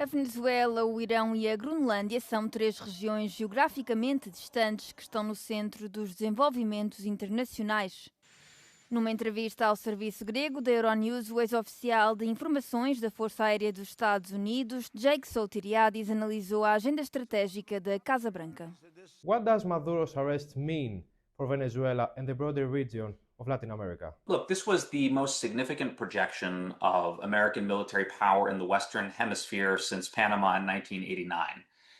A Venezuela, o Irão e a Groenlândia são três regiões geograficamente distantes que estão no centro dos desenvolvimentos internacionais. Numa entrevista ao serviço grego da Euronews, o ex-oficial de informações da Força Aérea dos Estados Unidos, Jake Soutiriadis, analisou a agenda estratégica da Casa Branca. What does Maduro's arrest mean for Venezuela and the broader region of Latin America? Look, this was the most significant projection of American military power in the Western Hemisphere since Panama in 1989.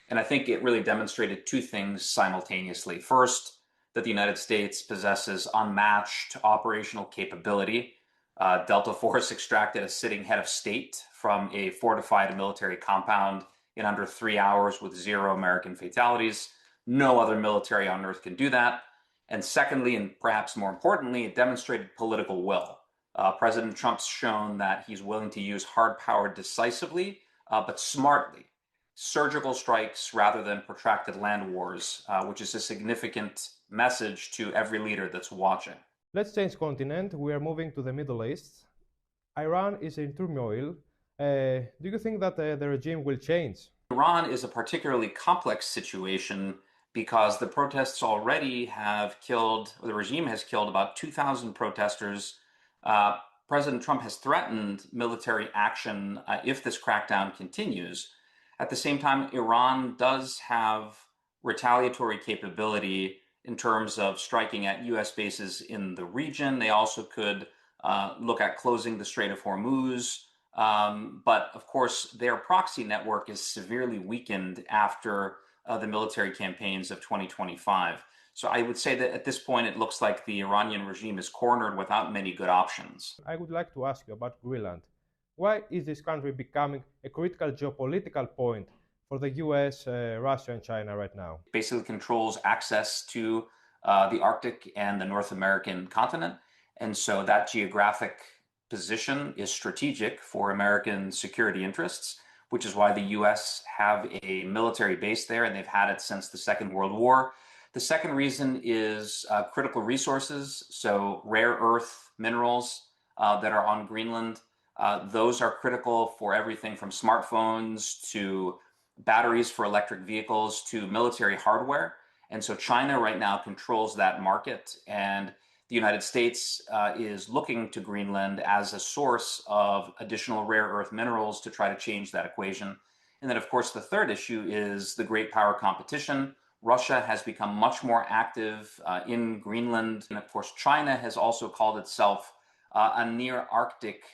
And I think it really demonstrated two things simultaneously. First, that the United States possesses unmatched operational capability. Delta Force extracted a sitting head of state from a fortified military compound in under 3 hours with 0 American fatalities. No other military on earth can do that. And secondly, and perhaps more importantly, it demonstrated political will. President Trump's shown that he's willing to use hard power decisively, but smartly. Surgical strikes rather than protracted land wars, which is a significant message to every leader that's watching. Let's change continent. We are moving to the Middle East. Iran is in turmoil. Do you think that the regime will change? Iran is a particularly complex situation because the protests already have killed, or the regime has killed about 2,000 protesters. President Trump has threatened military action if this crackdown continues. At the same time, Iran does have retaliatory capability in terms of striking at U.S. bases in the region. They also could look at closing the Strait of Hormuz. But of course, their proxy network is severely weakened after the military campaigns of 2025. So I would say that at this point, it looks like the Iranian regime is cornered without many good options. I would like to ask you about Greenland. Why is this country becoming a critical geopolitical point for the US, Russia, and China right now? It basically controls access to the Arctic and the North American continent. And so that geographic position is strategic for American security interests, which is why the US have a military base there, and they've had it since the Second World War. The second reason is critical resources, so rare earth minerals that are on Greenland. Those are critical for everything from smartphones to batteries for electric vehicles to military hardware. And so China right now controls that market, and the United States is looking to Greenland as a source of additional rare earth minerals to try to change that equation. And then, of course, the third issue is the great power competition. Russia has become much more active in Greenland. And of course, China has also called itself a near Arctic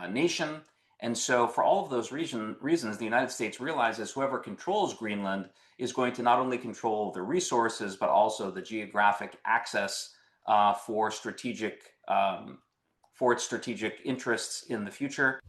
nation. And so for all of those reasons, the United States realizes whoever controls Greenland is going to not only control the resources, but also the geographic access for its strategic interests in the future.